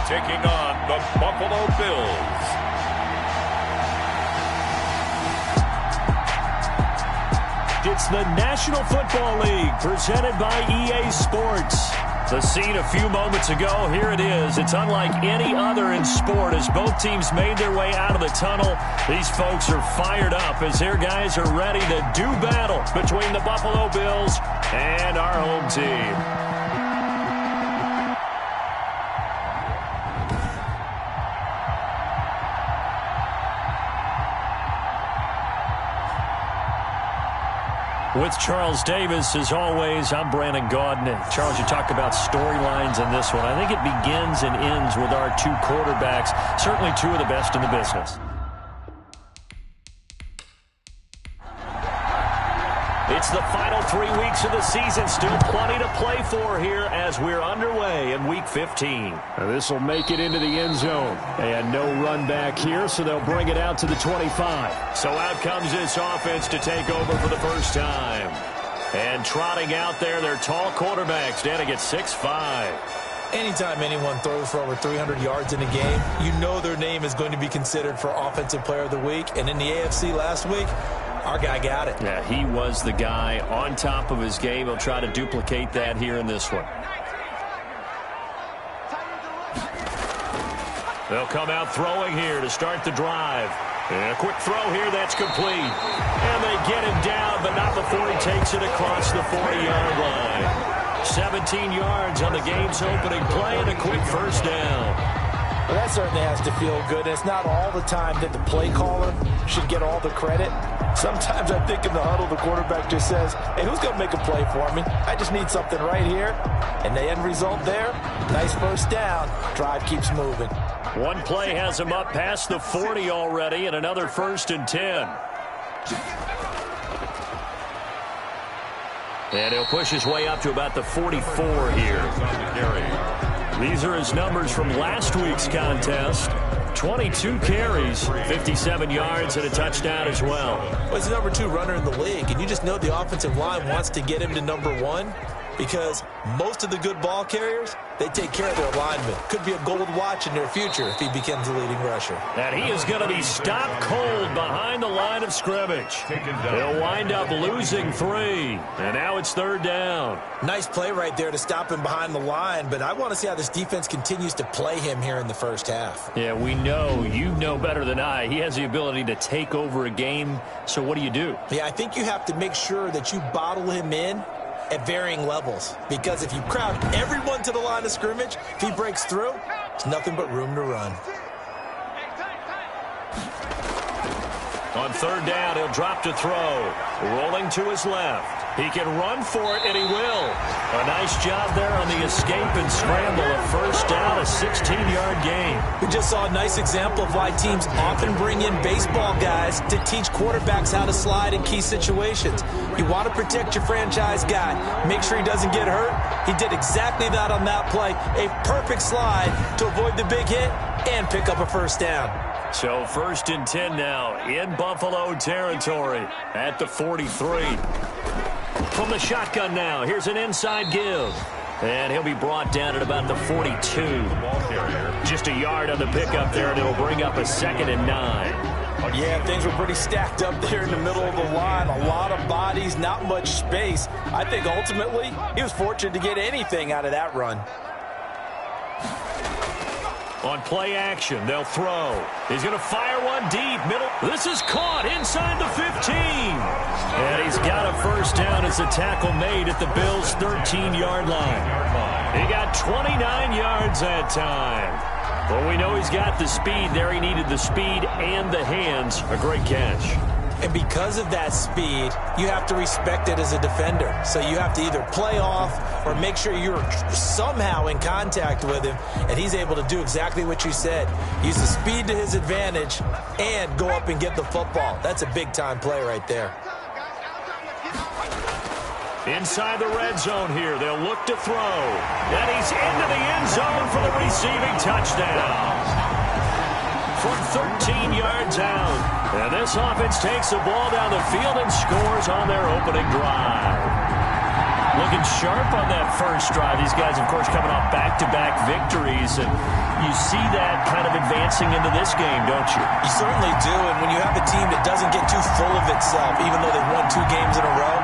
taking on the Buffalo Bills. It's the National Football League presented by EA Sports. The scene a few moments ago, here it is. It's unlike any other in sport as both teams made their way out of the tunnel. These folks are fired up as their guys are ready to do battle between the Buffalo Bills and our home team. With Charles Davis, as always, I'm Brandon Gaudin. Charles, you talk about storylines in this one. I think it begins and ends with our two quarterbacks, certainly two of the best in the business. It's the final 3 weeks of the season. Still plenty to play for here as we're underway in Week 15. This will make it into the end zone. And no run back here, so they'll bring it out to the 25. So out comes this offense to take over for the first time. And trotting out there, their tall quarterbacks standing at 6'5". Anytime anyone throws for over 300 yards in a game, you know their name is going to be considered for Offensive Player of the Week. And in the AFC last week, our guy got it. Yeah, he was the guy on top of his game. He'll try to duplicate that here in this one. They'll come out throwing here to start the drive. And a quick throw here, that's complete. And they get him down, but not before he takes it across the 40-yard line. 17 yards on the game's opening play and a quick first down. Well, that certainly has to feel good. And it's not all the time that the play caller should get all the credit. Sometimes I think in the huddle, the quarterback just says, hey, who's going to make a play for me? I just need something right here. And the end result there, nice first down. Drive keeps moving. One play has him up past the 40 already, and another 1st and 10. And he'll push his way up to about the 44 here. These are his numbers from last week's contest. 22 carries, 57 yards, and a touchdown as well. Well, he's the number 2 runner in the league, and you just know the offensive line wants to get him to number 1 because most of the good ball carriers, they take care of their linemen. Could be a gold watch in their future if he becomes the leading rusher. And he is going to be stopped cold behind the line of scrimmage. He'll wind up losing 3, and now it's 3rd down. Nice play right there to stop him behind the line, but I want to see how this defense continues to play him here in the first half. Yeah, we know, you know better than I, he has the ability to take over a game, so what do you do? Yeah, I think you have to make sure that you bottle him in at varying levels, because if you crowd everyone to the line of scrimmage, if he breaks through, it's nothing but room to run. On 3rd down, he'll drop to throw. Rolling to his left. He can run for it, and he will. A nice job there on the escape and scramble. A first down, a 16-yard gain. We just saw a nice example of why teams often bring in baseball guys to teach quarterbacks how to slide in key situations. You want to protect your franchise guy. Make sure he doesn't get hurt. He did exactly that on that play. A perfect slide to avoid the big hit and pick up a first down. So 1st and 10 now in Buffalo territory at the 43. From the shotgun now, here's an inside give. And he'll be brought down at about the 42. Just a yard on the pickup there, and it'll bring up a 2nd and 9. Yeah, things were pretty stacked up there in the middle of the line. A lot of bodies, not much space. I think ultimately he was fortunate to get anything out of that run. On play action, they'll throw. He's going to fire one deep, middle. This is caught inside the 15. And he's got a first down as the tackle made at the Bills' 13-yard line. He got 29 yards that time. Well, we know he's got the speed there. He needed the speed and the hands. A great catch. And because of that speed, you have to respect it as a defender. So you have to either play off or make sure you're somehow in contact with him, and he's able to do exactly what you said. Use the speed to his advantage and go up and get the football. That's a big-time play right there. Inside the red zone here, they'll look to throw. And he's into the end zone for the receiving touchdown. From 13 yards out. And this offense takes the ball down the field and scores on their opening drive. Looking sharp on that first drive. These guys, of course, coming off back-to-back victories, and you see that kind of advancing into this game, don't you? You certainly do, and when you have a team that doesn't get too full of itself, even though they've won 2 games in a row,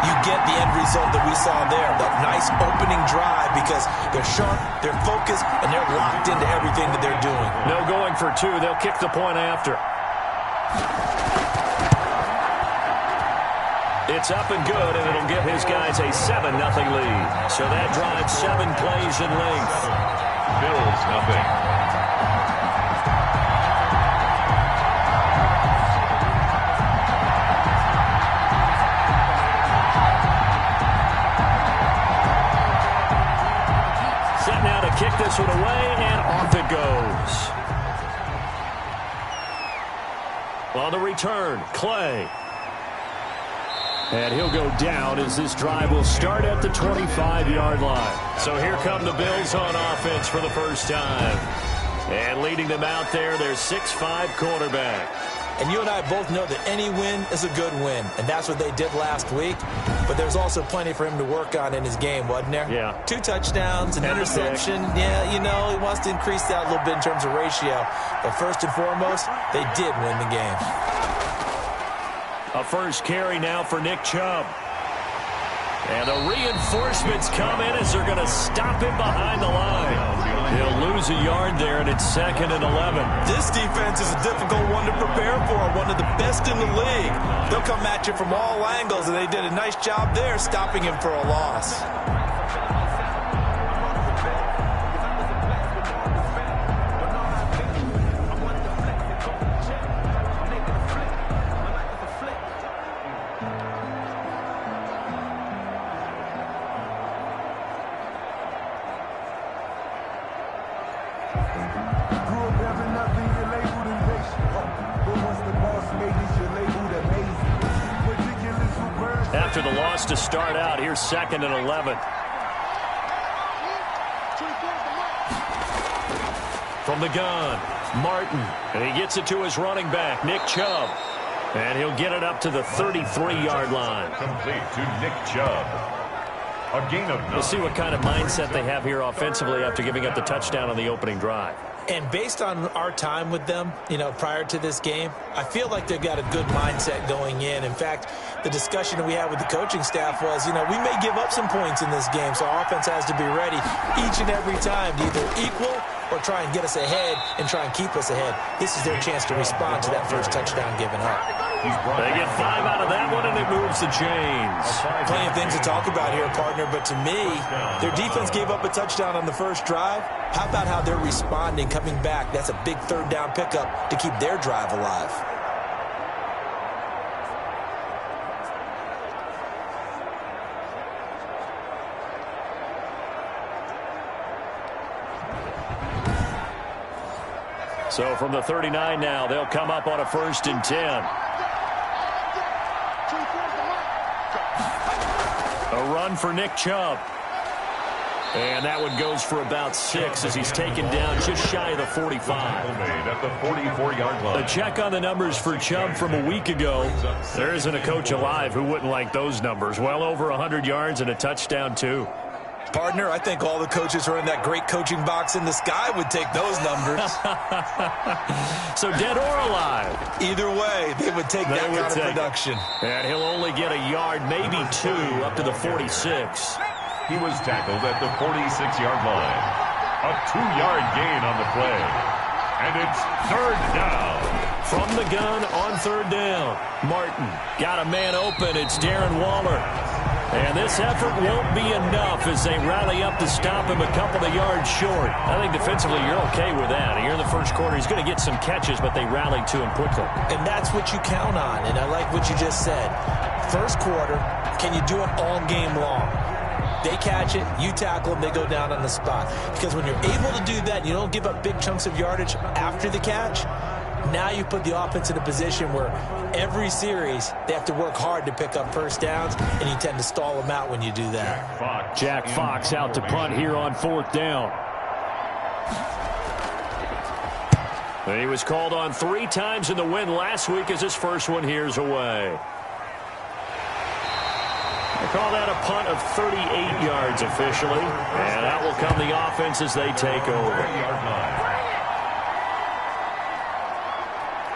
you get the end result that we saw there, that nice opening drive, because they're sharp, they're focused, and they're locked into everything that they're doing. No going for 2. They'll kick the point after. It's up and good, and it'll give his guys a 7-0 lead. So that drives 7 plays in length. Bills nothing. Set now to kick this one away, and off it goes. On the return, Clay. And he'll go down as this drive will start at the 25-yard line. So here come the Bills on offense for the first time. And leading them out there, their 6'5" quarterback. And you and I both know that any win is a good win, and that's what they did last week. But there's also plenty for him to work on in his game, wasn't there? Yeah. 2 touchdowns, an interception. Yeah, you know, he wants to increase that a little bit in terms of ratio. But first and foremost, they did win the game. A first carry now for Nick Chubb. And the reinforcements come in as they're going to stop him behind the line. He'll lose a yard there, and it's 2nd and 11. This defense is a difficult one to prepare for, one of the best in the league. They'll come at you from all angles, and they did a nice job there stopping him for a loss. After the loss to start out, here's 2nd and 11. From the gun, Martin. And he gets it to his running back, Nick Chubb. And he'll get it up to the 33-yard line. Complete to Nick Chubb. A gain of 9. We'll see what kind of mindset they have here offensively after giving up the touchdown on the opening drive. And based on our time with them, you know, prior to this game, I feel like they've got a good mindset going in. In fact, the discussion that we had with the coaching staff was, you know, we may give up some points in this game, so our offense has to be ready each and every time to either equal or try and get us ahead and try and keep us ahead. This is their chance to respond to that first touchdown given up. They get 5 out of that one, and it moves the chains. Plenty of things to talk about here, partner, but to me, their defense gave up a touchdown on the first drive. How about how they're responding, coming back? That's a big 3rd down pickup to keep their drive alive. So from the 39 now, they'll come up on a 1st and 10. A run for Nick Chubb. And that one goes for about 6 as he's taken down just shy of the 45. At the 44-yard line. A check on the numbers for Chubb from a week ago. There isn't a coach alive who wouldn't like those numbers. Well over 100 yards and a touchdown, too. Partner, I think all the coaches who are in that great coaching box in the sky would take those numbers. So dead or alive? Either way, they would take that kind of production. And he'll only get a yard, maybe 2, up to the 46. He was tackled at the 46-yard line. A 2-yard gain on the play. And it's 3rd down. From the gun on 3rd down. Martin got a man open. It's Darren Waller. And this effort won't be enough as they rally up to stop him a couple of yards short. I think defensively you're okay with that. Here in the first quarter, he's going to get some catches, but they rallied to him quickly. And that's what you count on, and I like what you just said. First quarter, can you do it all game long? They catch it, you tackle them, they go down on the spot. Because when you're able to do that, you don't give up big chunks of yardage after the catch. Now you put the offense in a position where every series they have to work hard to pick up first downs, and you tend to stall them out when you do that. Jack Fox out to punt here on 4th down. And he was called on 3 times in the win last week as his first one here's away. call that a punt of 38 yards officially. And out will come the offense as they take over.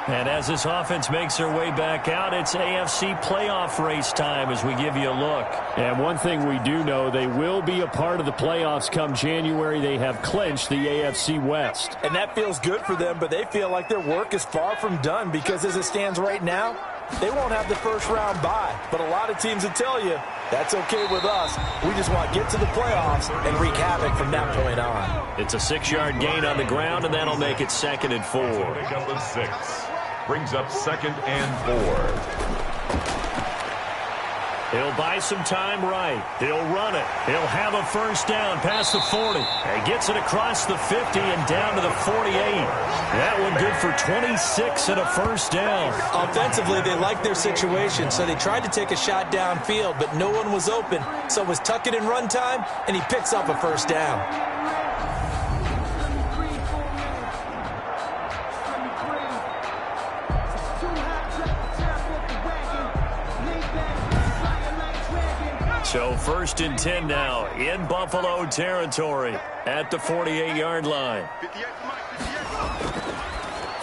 And as this offense makes their way back out, it's AFC playoff race time as we give you a look. And one thing we do know, they will be a part of the playoffs come January. They have clinched the AFC West. And that feels good for them, but they feel like their work is far from done because as it stands right now, they won't have the first round bye. But a lot of teams will tell you, that's okay with us. We just want to get to the playoffs and wreak havoc from that point on. It's a 6-yard gain on the ground, and that'll make it 2nd and 4. Pick up a 6. Brings up 2nd and 4. He'll buy some time right. He'll run it. He'll have a first down past the 40. And gets it across the 50 and down to the 48. That one good for 26 and a first down. Offensively, they liked their situation, so they tried to take a shot downfield, but no one was open. So it was tuck it in run time, and he picks up a first down. So 1st and 10 now in Buffalo territory at the 48-yard line.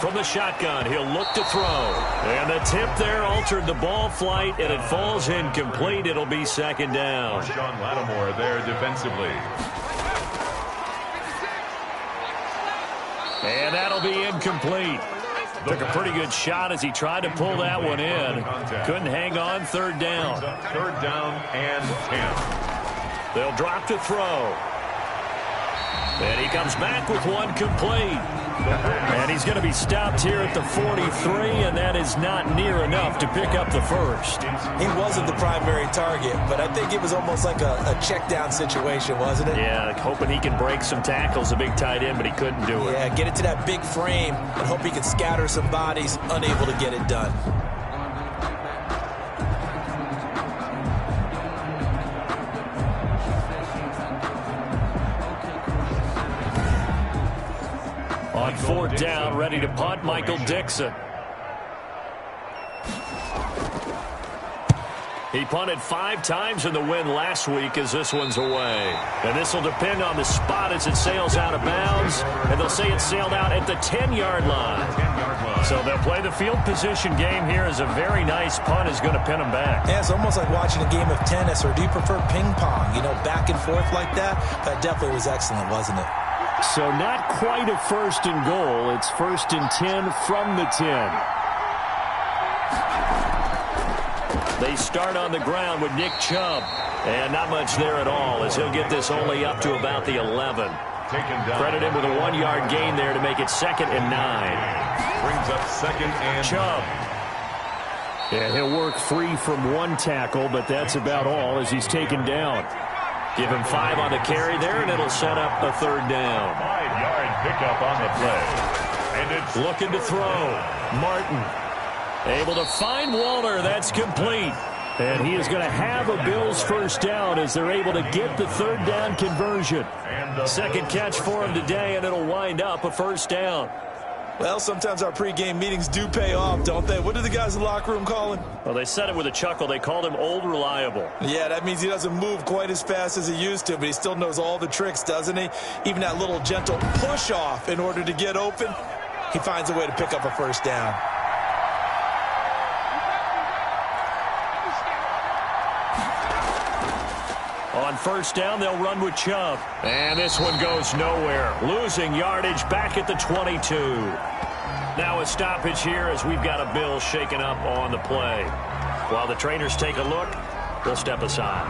From the shotgun, he'll look to throw. And the tip there altered the ball flight, and it falls incomplete. It'll be 2nd down. Sean Lattimore there defensively. And that'll be incomplete. Took a pretty good shot as he tried to pull that one in. Couldn't hang on. 3rd down. 3rd down and 10. They'll drop to throw. And he comes back with one complete. And he's going to be stopped here at the 43, and that is not near enough to pick up the first. He wasn't the primary target, but I think it was almost like a check down situation, wasn't it? Yeah, hoping he can break some tackles, a big tight end, but he couldn't do it. Yeah, get it to that big frame and hope he can scatter some bodies, unable to get it done. On 4th down, ready to punt, Michael Dixon. He punted 5 times in the win last week as this one's away. And this will depend on the spot as it sails out of bounds. And they'll say it sailed out at the 10-yard line. So they'll play the field position game here as a very nice punt is going to pin them back. Yeah, it's almost like watching a game of tennis, or do you prefer ping pong? You know, back and forth like that? That definitely was excellent, wasn't it? So not quite a 1st and goal. It's 1st and 10 from the 10. They start on the ground with Nick Chubb. And not much there at all as he'll get this only up to about the 11. Credit him with a 1-yard gain there to make it 2nd and 9. Brings up 2nd and Chubb. Yeah, he'll work free from one tackle, but that's about all as he's taken down. Give him 5 on the carry there, and it'll set up a 3rd down. 5-yard pickup on the play. And it's looking to throw. Martin able to find Waller. That's complete. And he is going to have a Bills first down as they're able to get the 3rd down conversion. Second catch for him today, and it'll wind up a first down. Well, sometimes our pregame meetings do pay off, don't they? What do the guys in the locker room call him? Well, they said it with a chuckle. They called him Old Reliable. Yeah, that means he doesn't move quite as fast as he used to, but he still knows all the tricks, doesn't he? Even that little gentle push-off in order to get open, he finds a way to pick up a first down. On first down, they'll run with Chubb. And this one goes nowhere. Losing yardage back at the 22. Now a stoppage here as we've got a Bill shaken up on the play. While the trainers take a look, we'll step aside.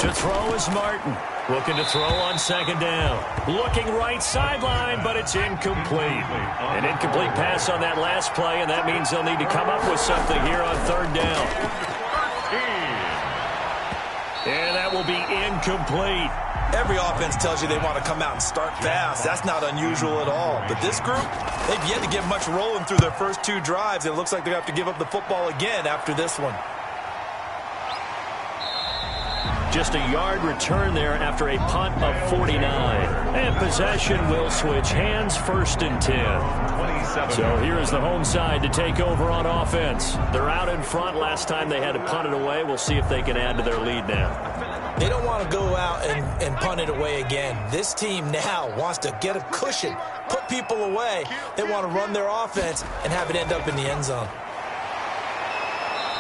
To throw is Martin. Looking to throw on second down. Looking right sideline, but it's incomplete. An incomplete pass on that last play, and that means they'll need to come up with something here on third down. And that will be incomplete. Every offense tells you they want to come out and start fast. That's not unusual at all. But this group, they've yet to get much rolling through their first 2 drives. It looks like they have to give up the football again after this one. Just a yard return there after a punt of 49. And possession will switch hands, 1st and 10. So here is the home side to take over on offense. They're out in front. Last time they had to punt it away. We'll see if they can add to their lead now. They don't want to go out and punt it away again. This team now wants to get a cushion, put people away. They want to run their offense and have it end up in the end zone.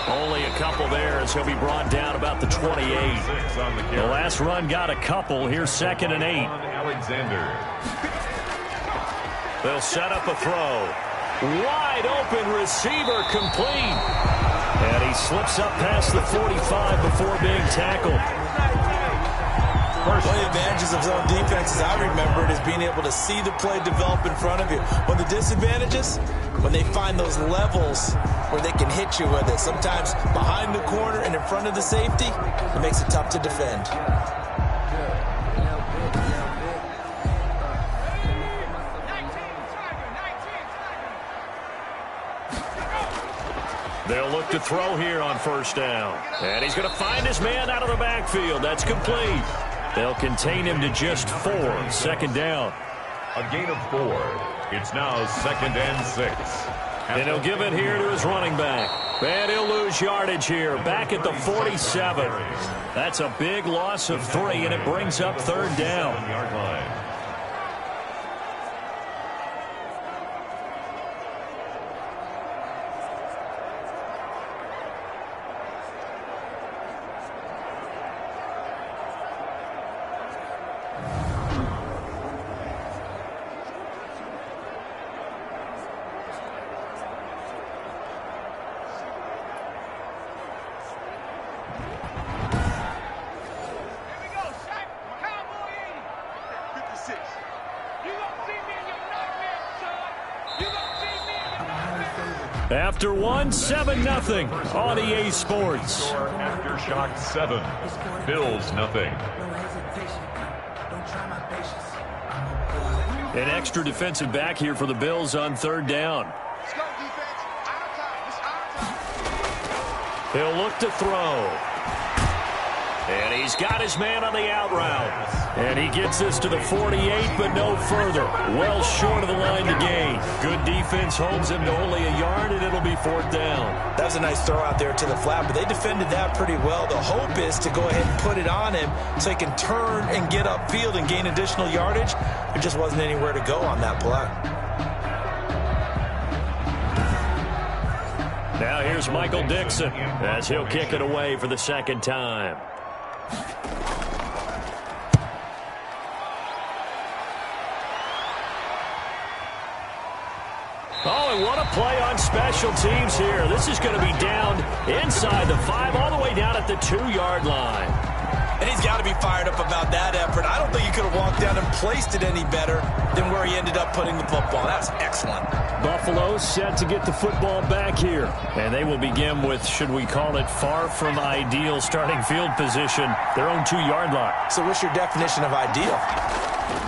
Only a couple there as he'll be brought down about the 28. The last run got a couple. Here's 2nd and 8. Alexander. They'll set up a throw. Wide open receiver, complete. And he slips up past the 45 before being tackled. One of the advantages of zone defense, as I remember it, is being able to see the play develop in front of you. One of the disadvantages, when they find those levels where they can hit you with it, sometimes behind the corner and in front of the safety, it makes it tough to defend. They'll look to throw here on 1st down. And he's going to find his man out of the backfield. That's complete. They'll contain him to just 4. 2nd down. A gain of 4. It's now 2nd and 6. And he'll give it here to his running back. And he'll lose yardage here. Back at the 47. That's a big loss of 3, and it brings up 3rd down. Yard line. After 1, 7-0 on EA Sports. Aftershocks 7. Bills nothing. An extra defensive back here for the Bills on 3rd down. He'll look to throw. And he's got his man on the out route. And he gets this to the 48, but no further. Well short of the line to gain. Good defense holds him to only a yard, and it'll be 4th down. That was a nice throw out there to the flat, but they defended that pretty well. The hope is to go ahead and put it on him so he can turn and get upfield and gain additional yardage. There just wasn't anywhere to go on that play. Now here's Michael Dixon as he'll kick it away for the 2nd time. Oh, and what a play on special teams here. This is going to be down inside the 5, all the way down at the 2-yard line. And he's got to be fired up about that effort. I don't think he could have walked down and placed it any better than where he ended up putting the football. That's excellent. Buffalo set to get the football back here. And they will begin with, should we call it, far from ideal starting field position, their own 2-yard line. So what's your definition of ideal?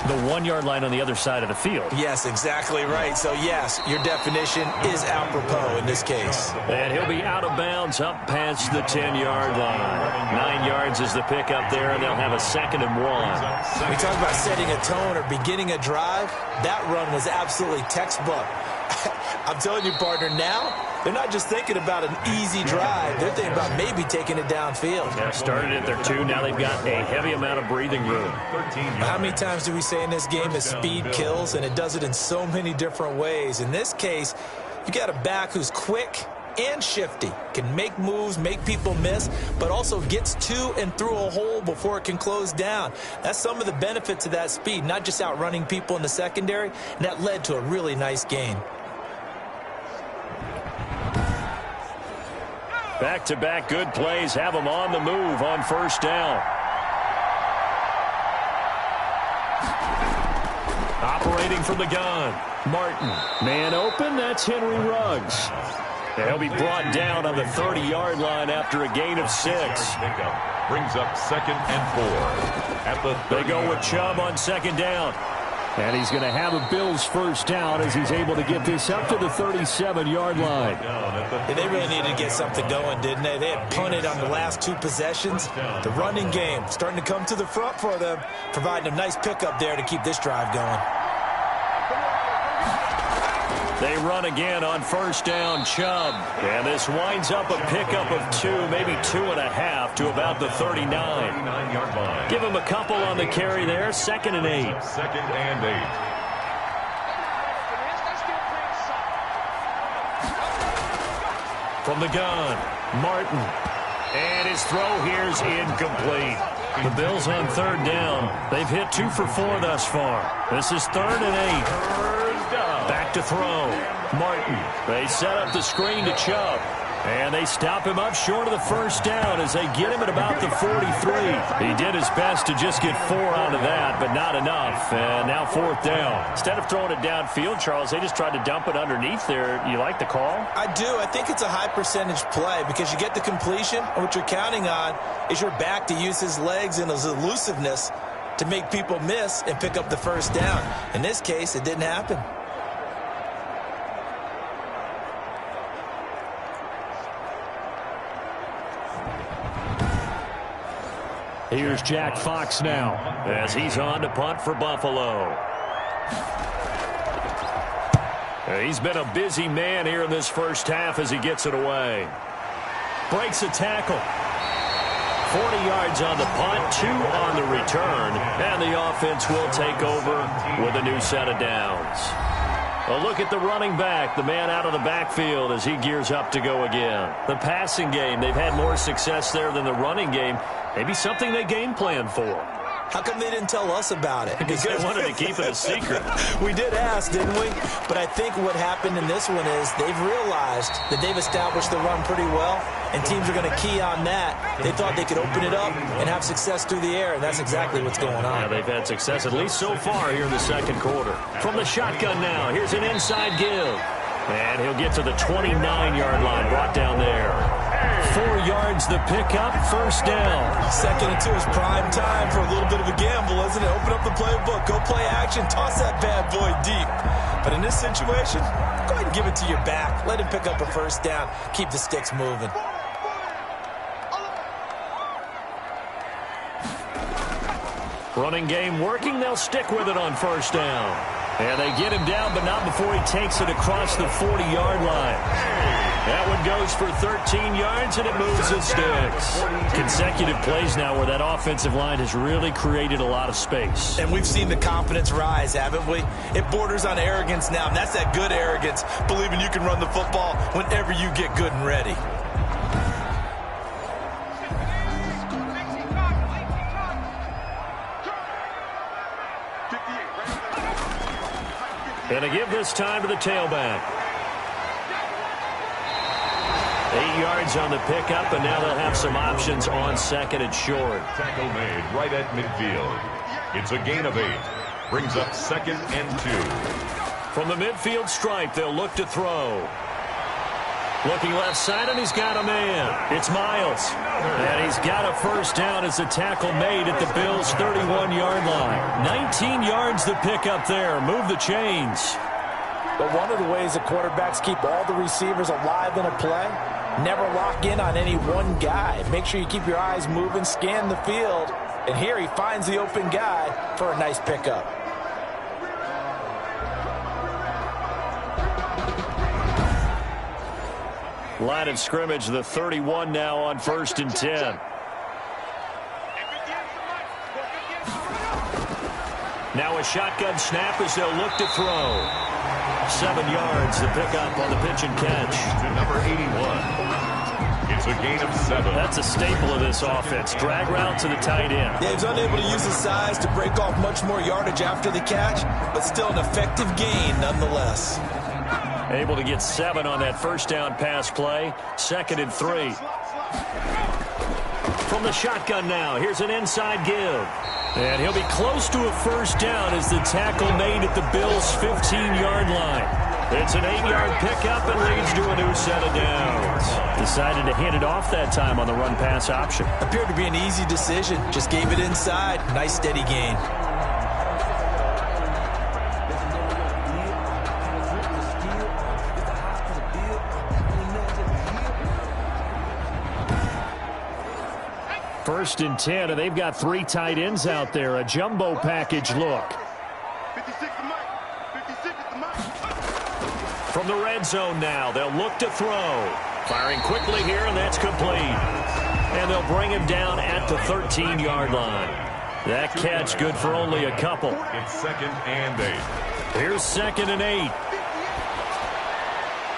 The 1-yard line on the other side of the field. Yes, exactly right. So, yes, your definition is apropos in this case. And he'll be out of bounds up past the 10-yard line. 9 yards is the pickup there, and they'll have a 2nd and 1. We talk about setting a tone or beginning a drive. That run was absolutely textbook. I'm telling you, partner, now they're not just thinking about an easy drive. They're thinking about maybe taking it downfield. Yeah, started at their 2. Now they've got a heavy amount of breathing room. How many times do we say in this game that speed kills, and it does it in so many different ways? In this case, you got a back who's quick and shifty, can make moves, make people miss, but also gets to and through a hole before it can close down. That's some of the benefits of that speed, not just outrunning people in the secondary, and that led to a really nice gain. Back-to-back good plays have them on the move on 1st down. Operating from the gun, Martin. Man open, that's Henry Ruggs. And he'll be brought down on the 30-yard line after a gain of 6. Brings up 2nd and 4. At the They go with Chubb on 2nd down. And he's going to have a Bills first down as he's able to get this up to the 37-yard line. Yeah, they really needed to get something going, didn't they? They had punted on the last 2 possessions. The running game starting to come to the front for them, providing a nice pickup there to keep this drive going. They run again on first down, Chubb. And this winds up a pickup of 2, maybe 2.5 to about the 39. Give him a couple on the carry there. 2nd and 8. 2nd and 8. From the gun, Martin. And his throw here's incomplete. The Bills on 3rd down. They've hit 2 for 4 thus far. This is 3rd and 8. Back to throw. Martin. They set up the screen to Chubb. And they stop him up short of the first down as they get him at about the 43. He did his best to just get 4 out of that, but not enough. And now 4th down. Instead of throwing it downfield, Charles, they just tried to dump it underneath there. You like the call? I do. I think it's a high percentage play because you get the completion, and what you're counting on is your back to use his legs and his elusiveness to make people miss and pick up the first down. In this case, it didn't happen. Here's Jack Fox now as he's on to punt for Buffalo. He's been a busy man here in this first half as he gets it away. Breaks a tackle. 40 yards on the punt, 2 on the return, and the offense will take over with a new set of downs. A look at the running back, the man out of the backfield as he gears up to go again. The passing game, they've had more success there than the running game. Maybe something they game plan for. How come they didn't tell us about it? Because they wanted to keep it a secret. We did ask, didn't we? But I think what happened in this one is they've realized that they've established the run pretty well, and teams are going to key on that. They thought they could open it up and have success through the air, and that's exactly what's going on. Yeah, they've had success, at least so far here in the 2nd quarter. From the shotgun now, here's an inside give. And he'll get to the 29-yard line, brought down there. 4 yards the pickup, first down. 2nd and 2 is prime time for a little bit of a gamble, isn't it? Open up the playbook, go play action, toss that bad boy deep. But in this situation, go ahead and give it to your back. Let him pick up a first down. Keep the sticks moving. Running game working, they'll stick with it on first down. And they get him down, but not before he takes it across the 40-yard line. That one goes for 13 yards, and it moves the sticks. Consecutive plays now where that offensive line has really created a lot of space. And we've seen the confidence rise, haven't we? It borders on arrogance now, and that's that good arrogance, believing you can run the football whenever you get good and ready. And to give this time to the tailback. 8 yards on the pickup, and now they'll have some options on 2nd and short. Tackle made right at midfield. It's a gain of 8. Brings up 2nd and 2. From the midfield stripe, they'll look to throw. Looking left side, and he's got a man. It's Miles. And he's got a first down as the tackle made at the Bills' 31-yard line. 19 yards the pickup there. Move the chains. But one of the ways the quarterbacks keep all the receivers alive in a play, never lock in on any one guy. Make sure you keep your eyes moving, scan the field. And here he finds the open guy for a nice pickup. Line of scrimmage, the 31 now on 1st and 10. Now a shotgun snap as they'll look to throw. 7 yards, the pickup on the pitch and catch. To number 81. It's a gain of 7. That's a staple of this offense. Drag route to the tight end. Yeah, he's unable to use his size to break off much more yardage after the catch, but still an effective gain nonetheless. Able to get 7 on that first down pass play. 2nd and 3. From the shotgun now, here's an inside give. And he'll be close to a first down as the tackle made at the Bills' 15-yard line. It's an 8-yard pickup and leads to a new set of downs. Decided to hand it off that time on the run-pass option. Appeared to be an easy decision. Just gave it inside. Nice steady gain. 1st and 10, and they've got 3 tight ends out there. A jumbo package look. From the red zone now, they'll look to throw. Firing quickly here, and that's complete. And they'll bring him down at the 13-yard line. That catch good for only a couple. It's 2nd and 8. Here's 2nd and 8.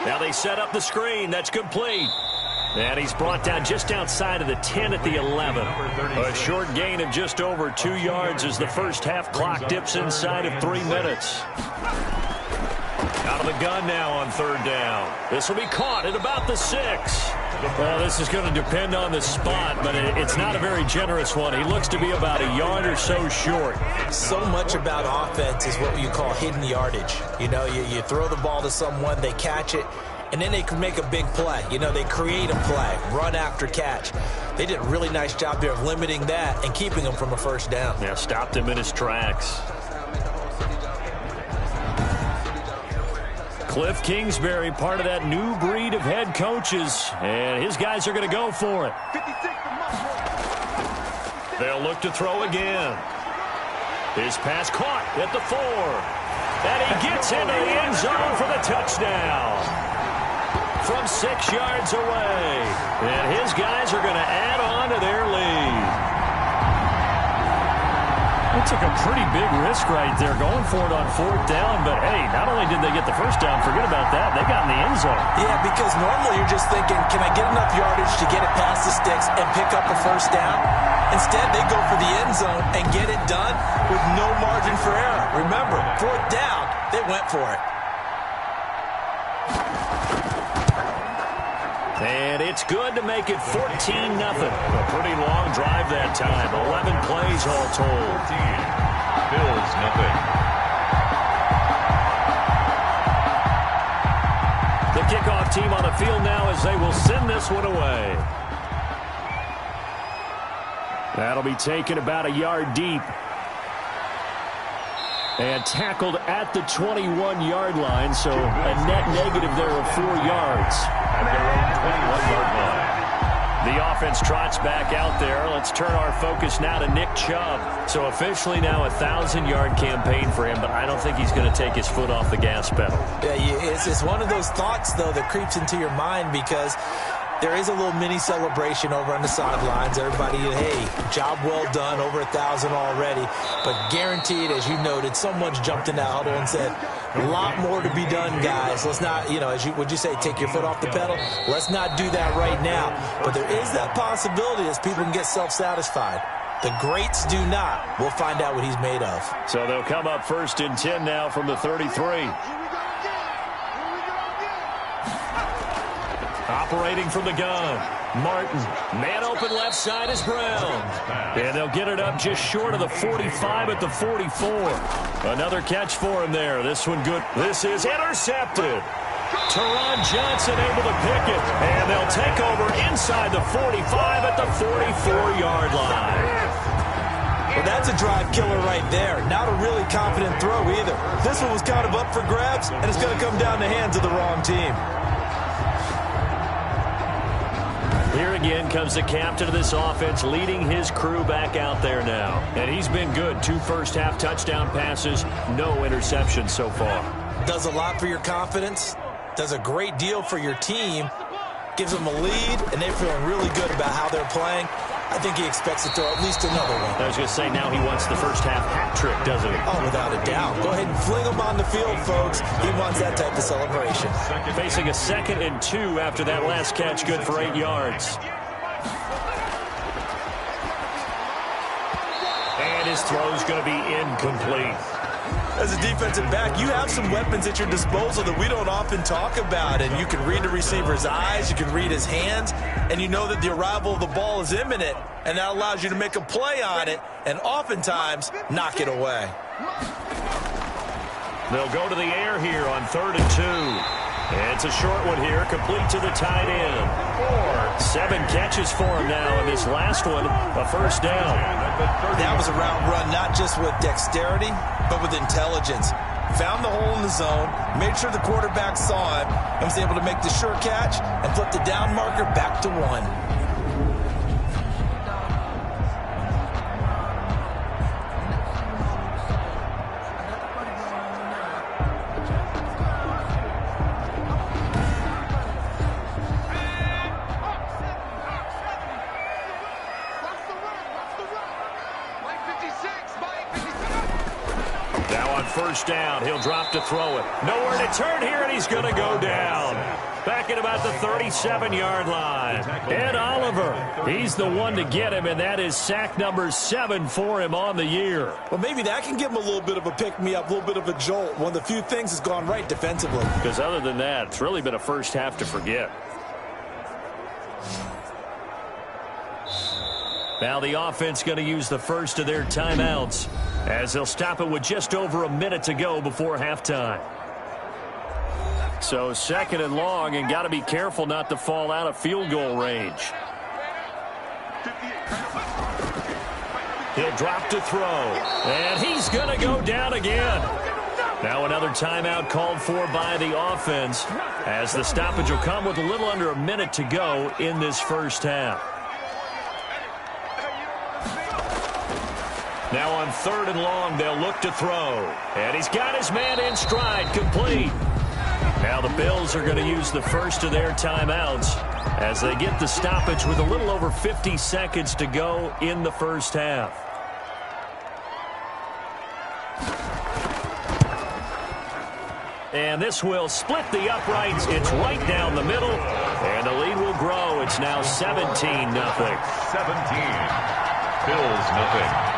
Now they set up the screen. That's complete. And he's brought down just outside of the 10 at the 11. A short gain of just over 2 yards as the first half clock dips inside of 3 minutes. Out of the gun now on 3rd down. This will be caught at about the 6. Well, this is going to depend on the spot, but it's not a very generous one. He looks to be about a yard or so short. So much about offense is what you call hidden yardage. You know, you throw the ball to someone, they catch it, and then they can make a big play. You know, they create a play, run after catch. They did a really nice job there of limiting that and keeping him from a first down. Yeah, stopped him in his tracks. Cliff Kingsbury, part of that new breed of head coaches, and his guys are going to go for it. They'll look to throw again. His pass caught at the 4. And he gets into the end zone for the touchdown. From 6 yards away. And his guys are going to add on to their lead. They took a pretty big risk right there going for it on 4th down. But, hey, not only did they get the first down, forget about that, they got in the end zone. Yeah, because normally you're just thinking, can I get enough yardage to get it past the sticks and pick up a first down? Instead, they go for the end zone and get it done with no margin for error. Remember, 4th down, they went for it. And it's good to make it 14-0. A pretty long drive that time. 11 plays all told. 14. Bills nothing. The kickoff team on the field now as they will send this one away. That'll be taken about a yard deep. And tackled at the 21-yard line, so a net negative there of 4 yards. At their own 21-yard line. The offense trots back out there. Let's turn our focus now to Nick Chubb. So officially now a 1,000-yard campaign for him, but I don't think he's going to take his foot off the gas pedal. Yeah, it's one of those thoughts, though, that creeps into your mind because there is a little mini celebration over on the sidelines. Everybody, hey, job well done, over 1,000 already. But guaranteed, as you noted, someone's jumped in that huddle and said, a lot more to be done, guys. Let's not, you know, would you say, take your foot off the pedal? Let's not do that right now. But there is that possibility as people can get self-satisfied. The greats do not. We'll find out what he's made of. So they'll come up 1st and 10 now from the 33. Operating from the gun, Martin. Man open left side is Brown. And they'll get it up just short of the 45 at the 44. Another catch for him there. This one good. This is intercepted. Teron Johnson able to pick it. And they'll take over inside the 45 at the 44-yard line. Well, that's a drive killer right there. Not a really confident throw either. This one was kind of up for grabs, and it's going to come down the hands of the wrong team. Here again comes the captain of this offense leading his crew back out there now. And he's been good. 2 first-half touchdown passes, no interceptions so far. Does a lot for your confidence, does a great deal for your team, gives them a lead, and they're feeling really good about how they're playing. I think he expects to throw at least another one. I was going to say, now he wants the first-half hat trick, doesn't he? Oh, without a doubt. Go ahead and fling him on the field, folks. He wants that type of celebration. Facing a 2nd and 2 after that last catch, good for 8 yards. And his throw's going to be incomplete. As a defensive back, you have some weapons at your disposal that we don't often talk about. And you can read the receiver's eyes, you can read his hands, and you know that the arrival of the ball is imminent. And that allows you to make a play on it and oftentimes knock it away. They'll go to the air here on 3rd and 2. And it's a short one here, complete to the tight end. 7 catches for him now, and this last one, a first down. That was a route run not just with dexterity, but with intelligence. Found the hole in the zone, made sure the quarterback saw him, and was able to make the sure catch and flip the down marker back to 1. Now on first down, he'll drop to throw it. Nowhere to turn here, and he's going to go down. Back at about the 37-yard line. Ed Oliver, he's the one to get him, and that is sack number 7 for him on the year. Well, maybe that can give him a little bit of a pick-me-up, a little bit of a jolt. One of the few things that's gone right defensively. Because other than that, it's really been a first half to forget. Now the offense going to use the first of their timeouts as they'll stop it with just over a minute to go before halftime. So second and long, and got to be careful not to fall out of field goal range. He'll drop to throw, and he's going to go down again. Now another timeout called for by the offense as the stoppage will come with a little under a minute to go in this first half. Now on third and long, they'll look to throw. And he's got his man in stride, complete. Now the Bills are going to use the first of their timeouts as they get the stoppage with a little over 50 seconds to go in the first half. And this will split the uprights. It's right down the middle. And the lead will grow. It's now 17-0. 17. Bills nothing.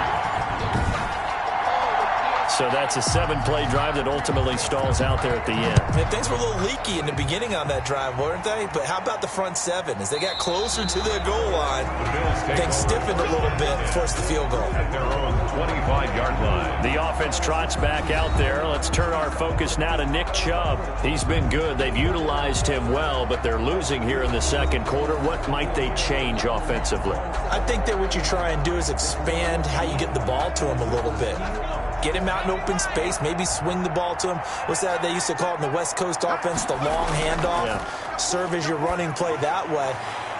So that's a 7-play drive that ultimately stalls out there at the end. And things were a little leaky in the beginning on that drive, weren't they? But how about the front seven? As they got closer to their goal line, things stiffened a little bit and forced the field goal. At their own 25-yard line. The offense trots back out there. Let's turn our focus now to Nick Chubb. He's been good. They've utilized him well, but they're losing here in the second quarter. What might they change offensively? I think that what you try and do is expand how you get the ball to him a little bit. Get him out in open space, maybe swing the ball to him. What's that they used to call it in the West Coast offense, the long handoff? Yeah. Serve as your running play that way,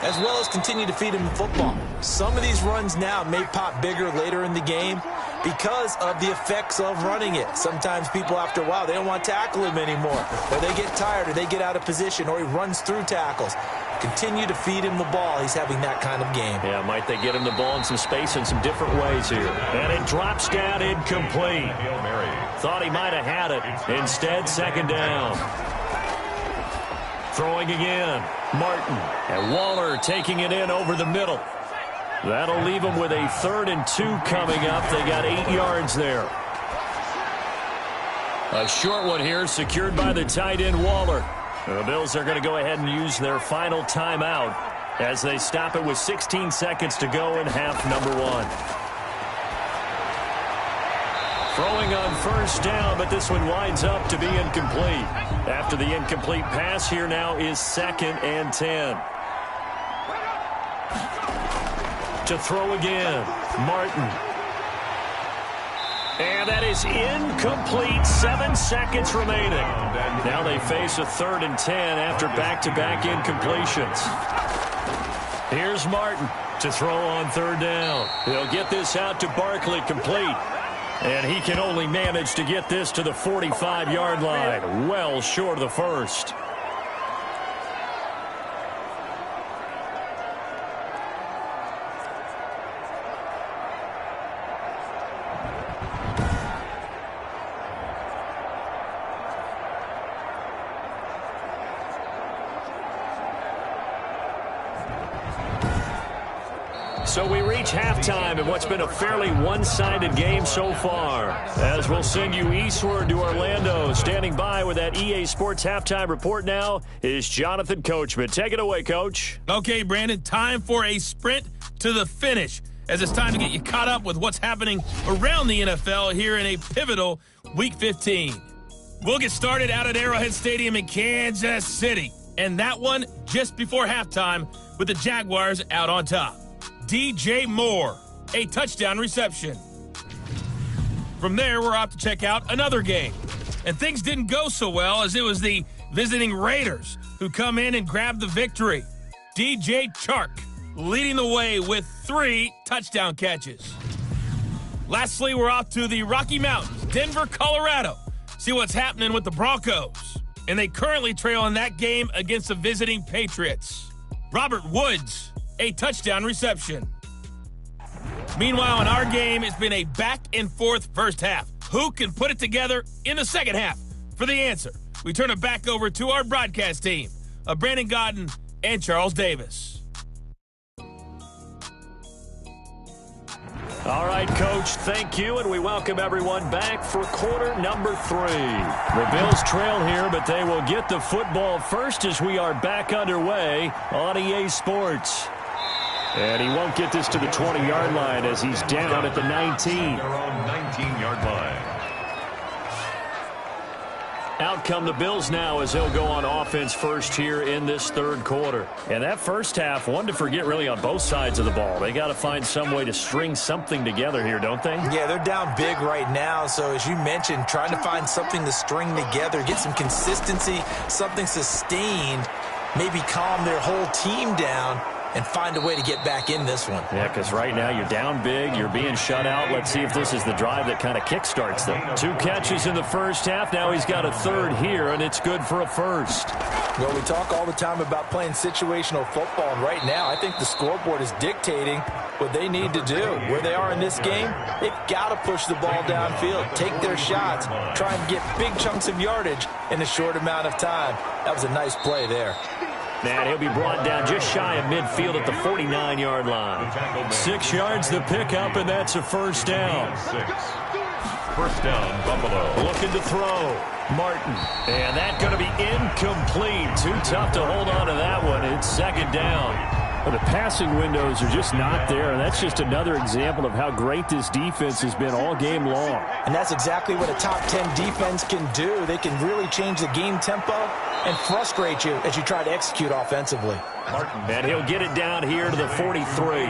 as well as continue to feed him the football. Some of these runs now may pop bigger later in the game because of the effects of running it. Sometimes people, after a while, they don't want to tackle him anymore, or they get tired, or they get out of position, or he runs through tackles. Continue to feed him the ball. He's having that kind of game. Yeah, might they get him the ball in some space in some different ways here. And it drops down incomplete. Thought he might have had it. Instead, second down. Throwing again. Martin. And Waller taking it in over the middle. That'll leave him with a 3rd and 2 coming up. They got 8 yards there. A short one here, secured by the tight end Waller. The Bills are going to go ahead and use their final timeout as they stop it with 16 seconds to go in half number 1. Throwing on first down, but this one winds up to be incomplete. After the incomplete pass, here now is 2nd and 10. To throw again, Martin. And that is incomplete. 7 seconds remaining. Now they face a 3rd and 10 after back-to-back incompletions. Here's Martin to throw on 3rd down. He'll get this out to Barkley, complete. And he can only manage to get this to the 45-yard line. Well short of the first. So we reach halftime in what's been a fairly one-sided game so far. As we'll send you eastward to Orlando. Standing by with that EA Sports halftime report now is Jonathan Coachman. Take it away, Coach. Okay, Brandon, time for a sprint to the finish, as it's time to get you caught up with what's happening around the NFL here in a pivotal Week 15. We'll get started out at Arrowhead Stadium in Kansas City, and that one just before halftime with the Jaguars out on top. DJ Moore, a touchdown reception. From there, we're off to check out another game. And things didn't go so well, as it was the visiting Raiders who come in and grab the victory. DJ Chark leading the way with 3 touchdown catches. Lastly, we're off to the Rocky Mountains, Denver, Colorado. See what's happening with the Broncos. And they currently trail in that game against the visiting Patriots. Robert Woods, a touchdown reception. Meanwhile, in our game, it's been a back-and-forth first half. who can put it together in the second half? For the answer, we turn it back over to our broadcast team of Brandon Godden and Charles Davis. All right, Coach, thank you, and we welcome everyone back for quarter number 3. The Bills trail here, but they will get the football first as we are back underway on EA Sports. And he won't get this to the 20-yard line as he's down at the 19. Their own 19-yard line. Out come the Bills now as they'll go on offense first here in this third quarter. And that first half, one to forget really on both sides of the ball. They got to find some way to string something together here, don't they? Yeah, they're down big right now. So as you mentioned, trying to find something to string together, get some consistency, something sustained, maybe calm their whole team down and find a way to get back in this one. Yeah, because right now you're down big, you're being shut out. Let's see if this is the drive that kind of kickstarts them. 2 catches in the first half. Now he's got a third here, and it's good for a first. Well, we talk all the time about playing situational football, and right now I think the scoreboard is dictating what they need to do. Where they are in this game, they've got to push the ball downfield, take their shots, try and get big chunks of yardage in a short amount of time. That was a nice play there. And he'll be brought down just shy of midfield at the 49-yard line. 6 yards the pickup, and that's a first down. 6. First down, Buffalo. Looking to throw. Martin. And that's going to be incomplete. Too tough to hold on to that one. It's second down. Well, the passing windows are just not there, and that's just another example of how great this defense has been all game long. And that's exactly what a top 10 defense can do. They can really change the game tempo and frustrate you as you try to execute offensively. Martin. And he'll get it down here to the 43.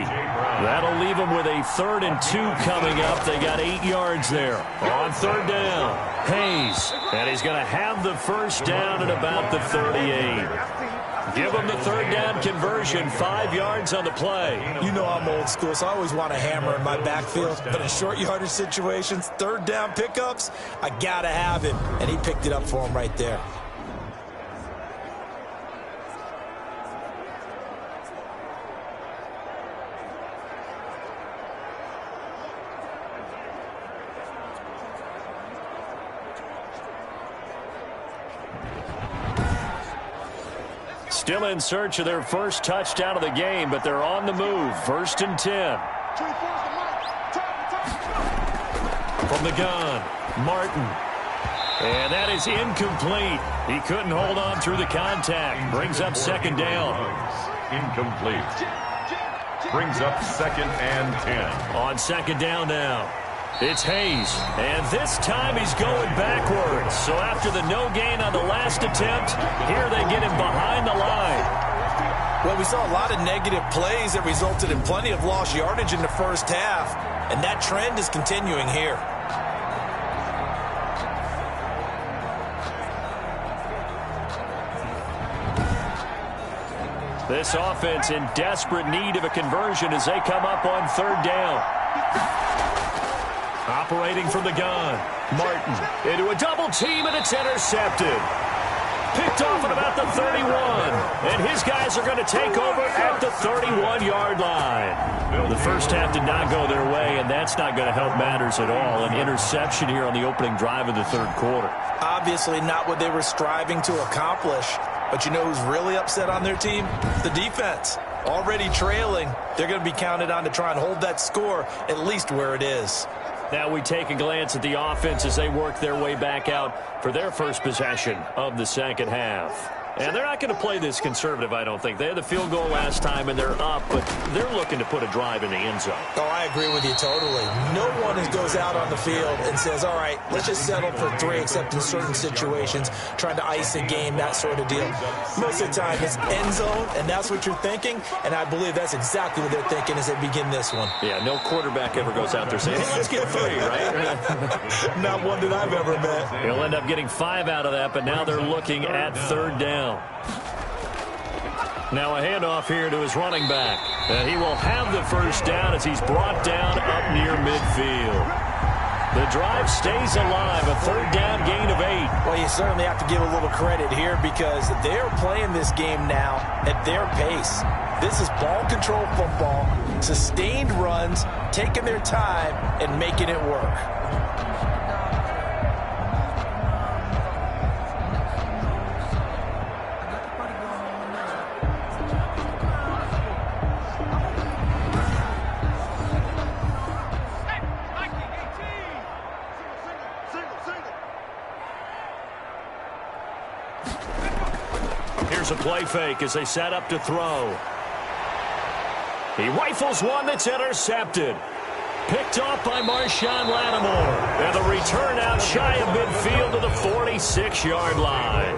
That'll leave them with a 3rd and 2 coming up. They got 8 yards there. On third down, Hayes. And he's going to have the first down at about the 38. Give them the third down conversion, 5 yards on the play. You know I'm old school, so I always want a hammer in my backfield. But in short yardage situations, third down pickups, I got to have it. And he picked it up for him right there. Still in search of their first touchdown of the game, but they're on the move. 1st and 10. From the gun, Martin. And that is incomplete. He couldn't hold on through the contact. Brings up second down. Incomplete. Brings up 2nd and 10. On second down now. It's Hayes, and this time he's going backwards. So after the no gain on the last attempt, here they get him behind the line. Well, we saw a lot of negative plays that resulted in plenty of lost yardage in the first half, and that trend is continuing here. This offense in desperate need of a conversion as they come up on third down. Operating from the gun, Martin into a double team, and it's intercepted. Picked off at about the 31, and his guys are going to take over at the 31-yard line. The first half did not go their way, and that's not going to help matters at all. An interception here on the opening drive of the third quarter. Obviously not what they were striving to accomplish, but you know who's really upset on their team? The defense. Already trailing, they're going to be counted on to try and hold that score at least where it is. Now we take a glance at the offense as they work their way back out for their first possession of the second half. And they're not going to play this conservative, I don't think. They had the field goal last time, and they're up, but they're looking to put a drive in the end zone. Oh, I agree with you totally. No one goes out on the field and says, all right, let's just settle for 3, except in certain situations, trying to ice a game, that sort of deal. Most of the time, it's end zone, and that's what you're thinking, and I believe that's exactly what they're thinking as they begin this one. Yeah, no quarterback ever goes out there saying, hey, let's get 3, right? Not one that I've ever met. He'll end up getting 5 out of that, but now they're looking at third down. Now a handoff here to his running back. And he will have the first down as he's brought down up near midfield. The drive stays alive, a third down gain of 8. Well, you certainly have to give a little credit here because they're playing this game now at their pace. This is ball control football, sustained runs, taking their time, and making it work. Here's a play fake as they set up to throw. He rifles one that's intercepted. Picked off by Marshawn Lattimore. And the return out shy of midfield to the 46-yard line.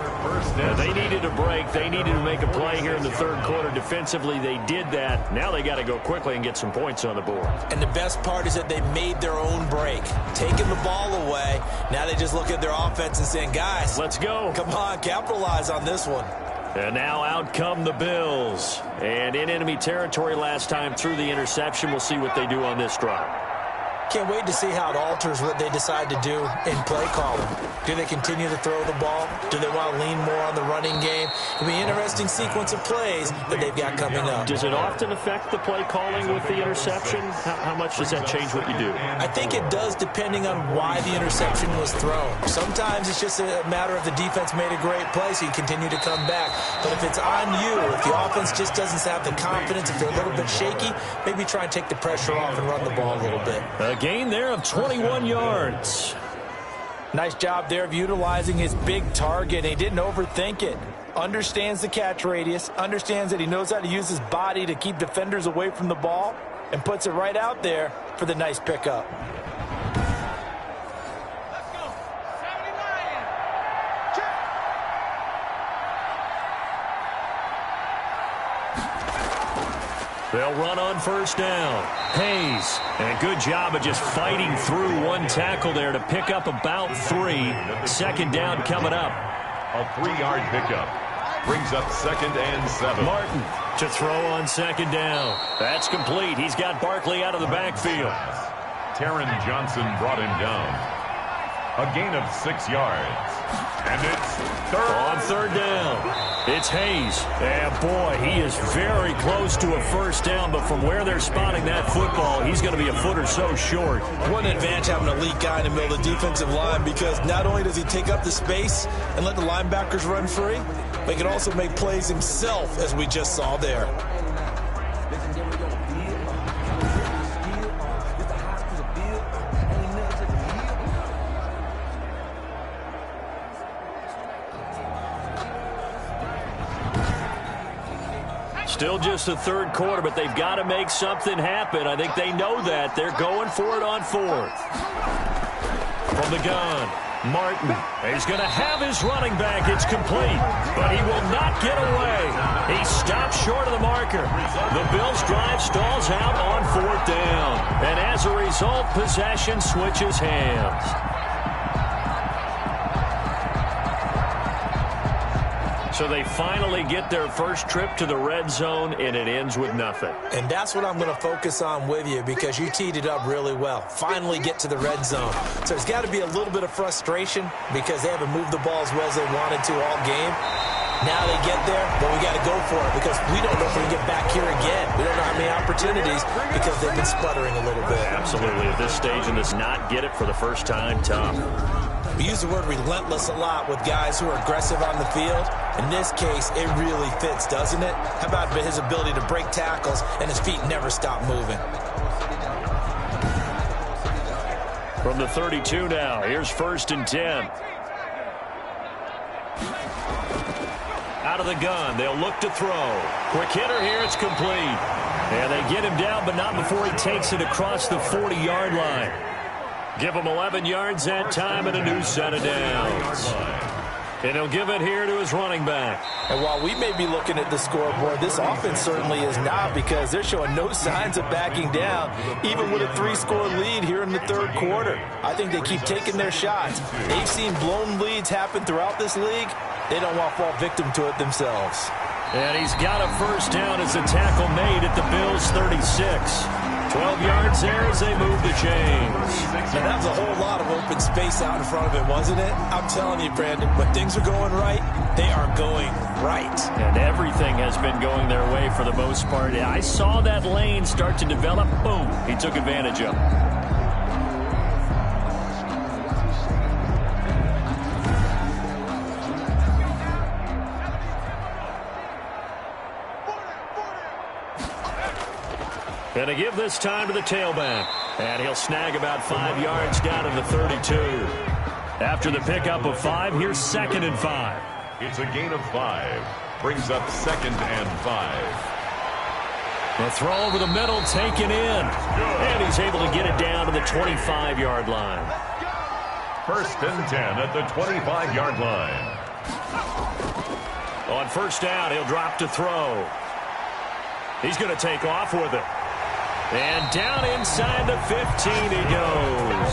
Now, they needed a break. They needed to make a play here in the third quarter. Defensively, they did that. Now they got to go quickly and get some points on the board. And the best part is that they made their own break. Taking the ball away. Now they just look at their offense and saying, guys, let's go. Come on, capitalize on this one. And now out come the Bills. And in enemy territory last time through the interception. We'll see what they do on this drive. Can't wait to see how it alters what they decide to do in play calling. Do they continue to throw the ball? Do they want to lean more on the running game? It'll be an interesting sequence of plays that they've got coming up. Does it often affect the play calling with the interception? How much does that change what you do? I think it does, depending on why the interception was thrown. Sometimes it's just a matter of the defense made a great play, so you continue to come back. But if it's on you, if the offense just doesn't have the confidence, if they're a little bit shaky, maybe try and take the pressure off and run the ball a little bit. A gain there of 21 yards. Nice job there of utilizing his big target. He didn't overthink it. Understands the catch radius, understands that he knows how to use his body to keep defenders away from the ball, and puts it right out there for the nice pickup. They'll run on first down. Hayes, and a good job of just fighting through one tackle there to pick up about 3. Second down coming up. A 3-yard pickup brings up 2nd and 7. Martin to throw on second down. That's complete. He's got Barkley out of the backfield. Taron Johnson brought him down. A gain of 6 yards. And it's on third down. It's Hayes. And boy, he is very close to a first down, but from where they're spotting that football, he's going to be a foot or so short. What an advantage having an elite guy in the middle of the defensive line, because not only does he take up the space and let the linebackers run free, but he can also make plays himself, as we just saw there. Still just the third quarter, but they've got to make something happen. I think they know that. They're going for it on fourth. From the gun, Martin. He's going to have his running back. It's complete, but he will not get away. He stops short of the marker. The Bills' drive stalls out on fourth down. And as a result, possession switches hands. So they finally get their first trip to the red zone, and it ends with nothing. And that's what I'm going to focus on with you, because you teed it up really well. Finally get to the red zone. So there's got to be a little bit of frustration because they haven't moved the ball as well as they wanted to all game. Now they get there, but we got to go for it because we don't know if we can get back here again. We don't know how many opportunities because they've been sputtering a little bit. Absolutely. At this stage in this, not get it for the first time, tough. We use the word relentless a lot with guys who are aggressive on the field. In this case, it really fits, doesn't it? How about his ability to break tackles and his feet never stop moving? From the 32 now, here's 1st and 10. Out of the gun, they'll look to throw. Quick hitter here, it's complete. And they get him down, but not before he takes it across the 40-yard line. Give him 11 yards that time and a new set of downs. And he'll give it here to his running back. And while we may be looking at the scoreboard, this offense certainly is not, because they're showing no signs of backing down, even with a 3-score lead here in the third quarter. I think they keep taking their shots. They've seen blown leads happen throughout this league. They don't want to fall victim to it themselves. And he's got a first down as a tackle made at the Bills' 36. 12 yards there as they move the chains. Now, that was a whole lot of open space out in front of him, wasn't it? I'm telling you, Brandon, when things are going right, they are going right. And everything has been going their way for the most part. I saw that lane start to develop. Boom. He took advantage of it. And to give this time to the tailback. And he'll snag about 5 yards down to the 32. After the pickup of 5, here's 2nd and 5. It's a gain of 5. brings up 2nd and 5. The throw over the middle, taken in. And he's able to get it down to the 25-yard line. 1st and 10 at the 25-yard line. On 1st down, he'll drop to throw. He's going to take off with it. And down inside the 15 he goes.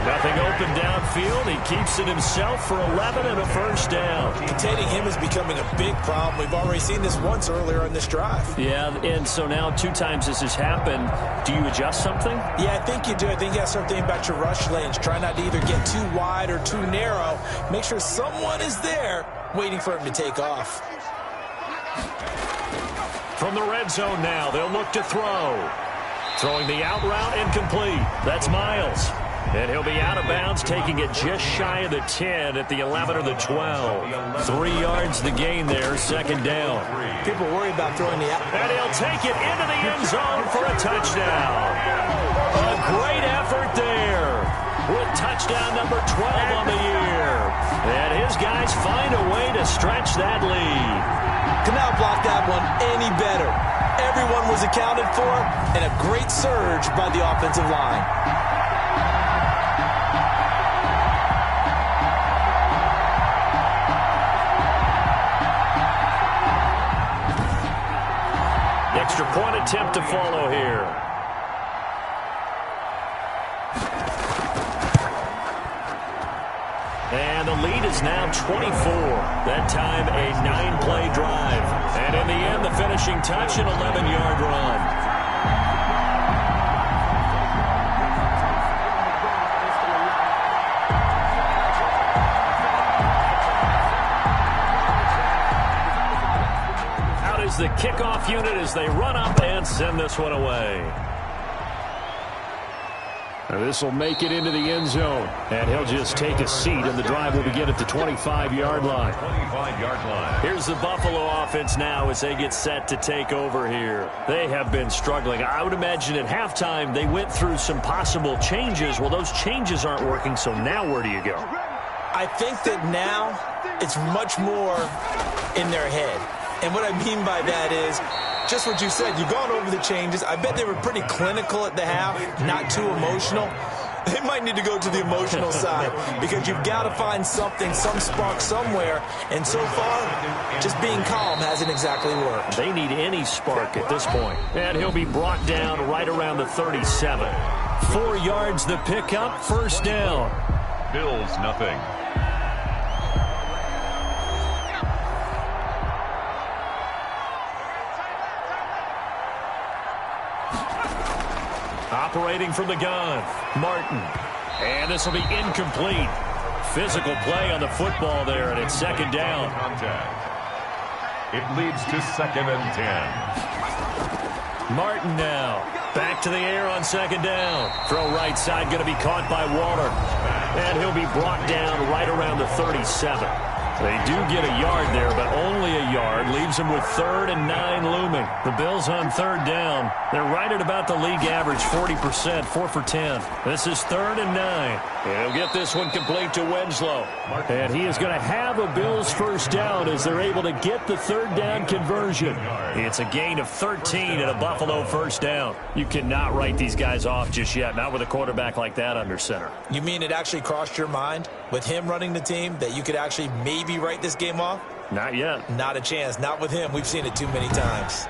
Nothing open downfield. He keeps it himself for 11 and a 1st down. Containing him is becoming a big problem. We've already seen this once earlier on this drive. Yeah, and so now 2 times this has happened. Do you adjust something? Yeah, I think you do. I think you have to start thinking about your rush lanes. Try not to either get too wide or too narrow. Make sure someone is there waiting for him to take off. From the red zone now, they'll look to throw. Throwing the out route, incomplete. That's Miles. And he'll be out of bounds, taking it just shy of the 10 at the 11 or the 12. 3 yards the gain there, 2nd down. People worry about throwing the out. And he'll take it into the end zone for a touchdown. A great effort there with touchdown number 12 on the year. And his guys find a way to stretch that lead. Could not block that one any better. Everyone was accounted for, and a great surge by the offensive line. Extra point attempt to follow here. And the lead is now 24. That time a 9-play drive. And in the end, the finishing touch, an 11-yard run. Out is the kickoff unit as they run up and send this one away. This will make it into the end zone, and he'll just take a seat, and the drive will begin at the 25-yard line. 25-yard line. Here's the Buffalo offense now as they get set to take over here. They have been struggling. I would imagine at halftime they went through some possible changes. Well, those changes aren't working, so now where do you go? I think that now it's much more in their head. And what I mean by that is just what you said. You've gone over the changes. I bet they were pretty clinical at the half, not too emotional. They might need to go to the emotional side because you've got to find something, some spark somewhere. And so far, just being calm hasn't exactly worked. They need any spark at this point. And he'll be brought down right around the 37. 4 yards the pickup, 1st down. Bills nothing. Operating from the gun, Martin. And this will be incomplete. Physical play on the football there, and it's 2nd down. It leads to 2nd and 10. Martin now. Back to the air on 2nd down. Throw right side, going to be caught by Waller. And he'll be brought down right around the 37. They do get a yard there, but only a yard. Leaves them with 3rd and 9 looming. The Bills on 3rd down. They're right at about the league average, 40%, 4 for 10. This is 3rd and 9. And he'll get this one complete to Winslow. And he is going to have a Bills 1st down as they're able to get the 3rd down conversion. It's a gain of 13 and a Buffalo 1st down. You cannot write these guys off just yet, not with a quarterback like that under center. You mean it actually crossed your mind with him running the team that you could actually maybe write this game off? Not yet. Not a chance. Not with him. We've seen it too many times.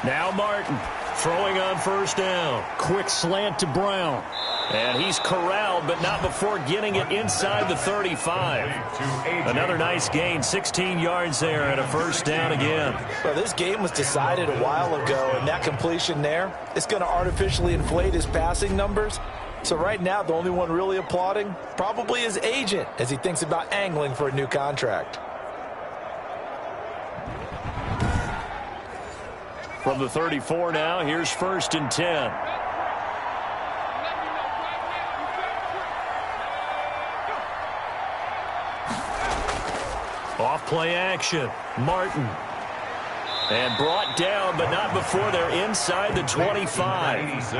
Now Martin throwing on 1st down. Quick slant to Brown. And he's corralled, but not before getting it inside the 35. Another nice gain, 16 yards there and a 1st down again. Well, this game was decided a while ago, and that completion there, it's going to artificially inflate his passing numbers. So right now, the only one really applauding probably his agent as he thinks about angling for a new contract. From the 34 now, here's 1st and 10. Off play action. Martin. And brought down, but not before they're inside the 25.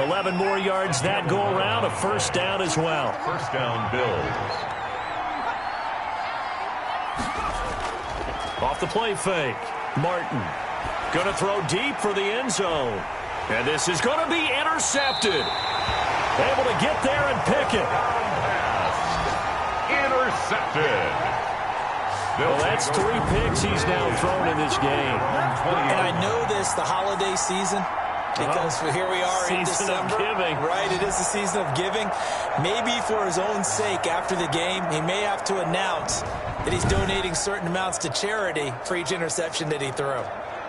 11 more yards that go around, a first down as well. First down, Bills. Off the play fake. Martin going to throw deep for the end zone. And this is going to be intercepted. Able to get there and pick it. Intercepted. Well, that's 3 picks he's now thrown in this game. And I know this, the holiday season, because here we are in December. Season of giving. Right, it is the season of giving. Maybe for his own sake after the game, he may have to announce that he's donating certain amounts to charity for each interception that he threw.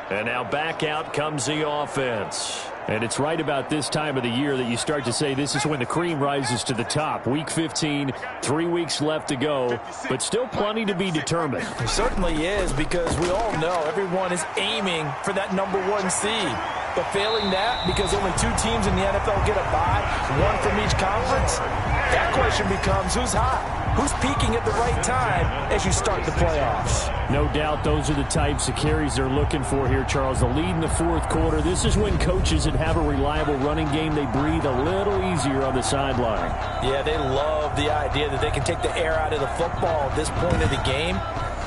And now back out comes the offense. And it's right about this time of the year that you start to say this is when the cream rises to the top. Week 15, 3 weeks left to go, but still plenty to be determined. It certainly is, because we all know everyone is aiming for that #1 seed. But failing that, because only 2 teams in the NFL get a bye, 1 from each conference, that question becomes who's hot? Who's peaking at the right time as you start the playoffs? No doubt those are the types of carries they're looking for here, Charles. The lead in the 4th quarter. This is when coaches that have a reliable running game, they breathe a little easier on the sideline. Yeah, they love the idea that they can take the air out of the football at this point of the game.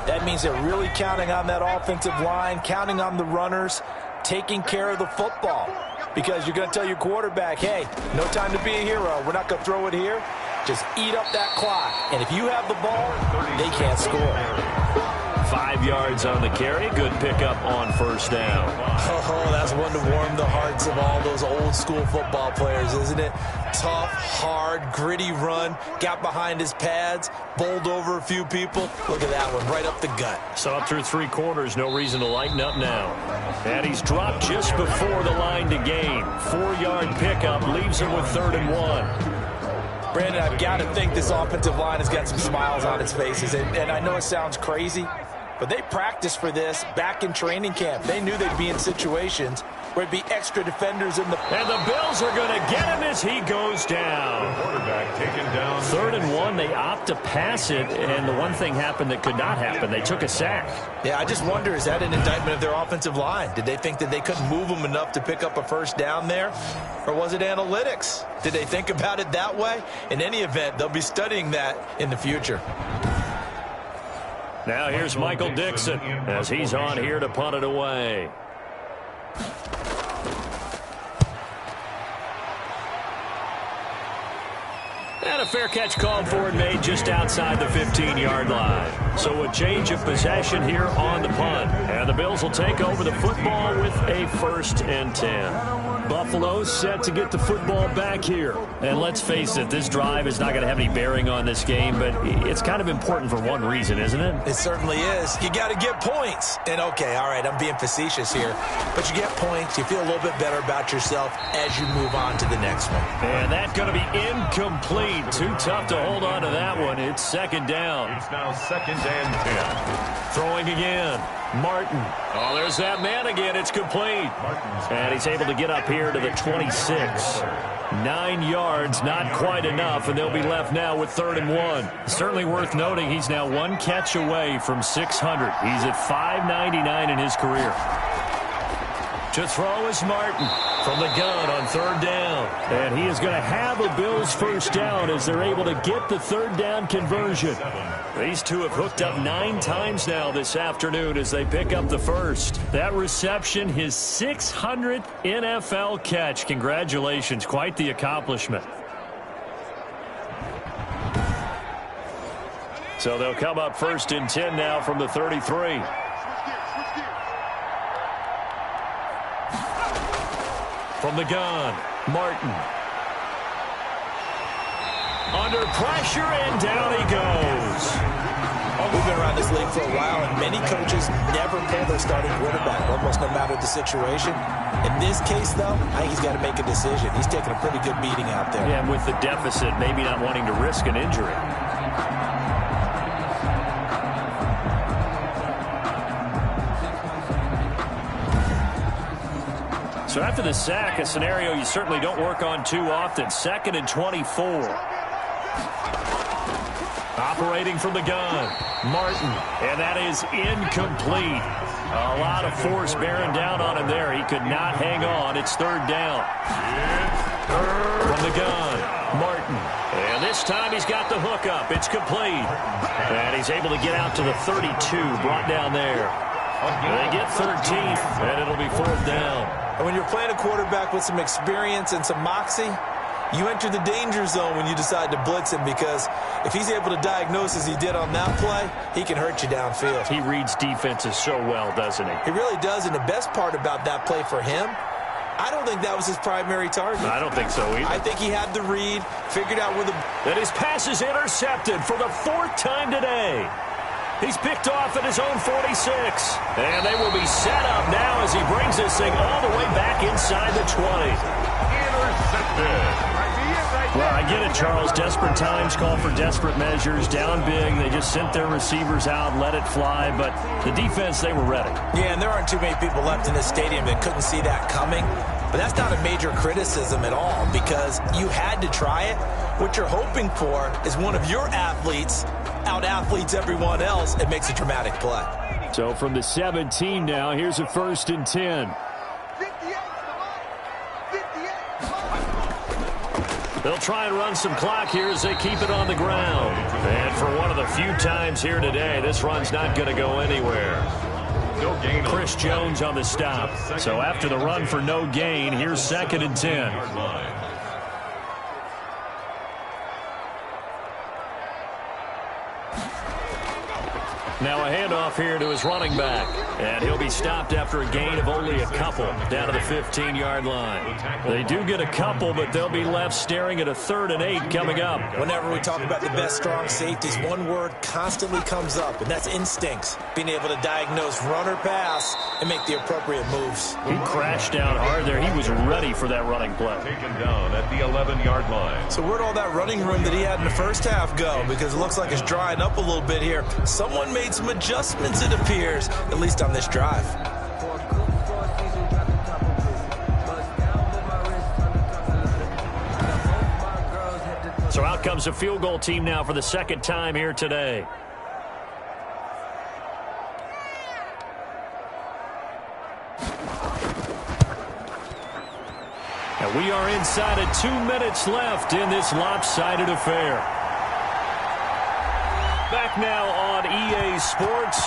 That means they're really counting on that offensive line, counting on the runners, taking care of the football. Because you're going to tell your quarterback, hey, no time to be a hero. We're not going to throw it here. Just eat up that clock. And if you have the ball, they can't score. 5 yards on the carry. Good pickup on first down. Oh, that's one to warm the hearts of all those old school football players, isn't it? Tough, hard, gritty run. Got behind his pads, bowled over a few people. Look at that one, right up the gut. Saw through 3 quarters. No reason to lighten up now. And he's dropped just before the line to gain. 4-yard pickup leaves him with 3rd and 1. Brandon, I've got to think this offensive line has got some smiles on its faces. And I know it sounds crazy, but they practiced for this back in training camp. They knew they'd be in situations where it'd be extra defenders in the... And the Bills are going to get him as he goes down. Quarterback taken down. 3rd and 1, they opt to pass it, and the one thing happened that could not happen. They took a sack. Yeah, I just wonder, is that an indictment of their offensive line? Did they think that they couldn't move them enough to pick up a first down there? Or was it analytics? Did they think about it that way? In any event, they'll be studying that in the future. Now here's Michael Dixon as he's on here to punt it away. And a fair catch called for and made just outside the 15-yard line. So a change of possession here on the punt. And the Bills will take over the football with a 1st and 10. Buffalo set to get the football back here. And let's face it, this drive is not going to have any bearing on this game, but it's kind of important for one reason, isn't it? It certainly is. You got to get points. And okay, all right, I'm being facetious here, but you get points, you feel a little bit better about yourself as you move on to the next one. And that's going to be incomplete. Too tough to hold on to that one. It's 2nd down. It's now 2nd and 10. Throwing again. Martin. Oh, there's that man again. It's complete. And he's able to get up here to the 26. 9 yards, not quite enough, and they'll be left now with 3rd and 1. Certainly worth noting he's now 1 catch away from 600. He's at 599 in his career. To throw is Martin from the gun on 3rd down. And he is going to have a Bills first down as they're able to get the 3rd down conversion. These two have hooked up 9 times now this afternoon as they pick up the first. That reception, his 600th NFL catch. Congratulations. Quite the accomplishment. So they'll come up 1st and 10 now from the 33. From the gun, Martin. Under pressure, and down he goes. We've been around this league for a while, and many coaches never pull their starting quarterback, almost no matter the situation. In this case, though, I think he's got to make a decision. He's taking a pretty good beating out there. Yeah, and with the deficit, maybe not wanting to risk an injury. So after the sack, a scenario you certainly don't work on too often. 2nd and 24. Operating from the gun, Martin, and that is incomplete. A lot of force bearing down on him there. He could not hang on. It's third down. From the gun, Martin. And this time he's got the hook up. It's complete. And he's able to get out to the 32, brought down there. They get 13, and it'll be fourth down. And when you're playing a quarterback with some experience and some moxie, you enter the danger zone when you decide to blitz him, because if he's able to diagnose as he did on that play, he can hurt you downfield. He reads defenses so well, doesn't he? He really does, and the best part about that play for him, I don't think that was his primary target. I don't think so either. I think he had the read, figured out where the... And his pass is intercepted for the fourth time today. He's picked off at his own 46. And they will be set up now as he brings this thing all the way back inside the 20. Intercepted. Well, I get it, Charles. Desperate times call for desperate measures. Down big, they just sent their receivers out, let it fly. But the defense, they were ready. Yeah, and there aren't too many people left in this stadium that couldn't see that coming. But that's not a major criticism at all, because you had to try it. What you're hoping for is one of your athletes out-athletes everyone else and makes a dramatic play. So from the 17 now, here's a 1st and 10. They'll try and run some clock here as they keep it on the ground. And for one of the few times here today, this run's not going to go anywhere. No gain. Chris Jones on the stop. So after the run for no gain, here's 2nd and 10. Now a handoff here to his running back. And he'll be stopped after a gain of only a couple down to the 15-yard line. They do get a couple, but they'll be left staring at a 3rd and 8 coming up. Whenever we talk about the best strong safeties, one word constantly comes up, and that's instincts. Being able to diagnose run or pass and make the appropriate moves. He crashed down hard there. He was ready for that running play. Taken down at the 11-yard line. So where'd all that running room that he had in the first half go? Because it looks like it's drying up a little bit here. Someone made some adjustments, it appears, at least on this drive. So out comes a field goal team now for the 2nd time here today. And we are inside of 2 minutes left in this lopsided affair. Back now on EA Sports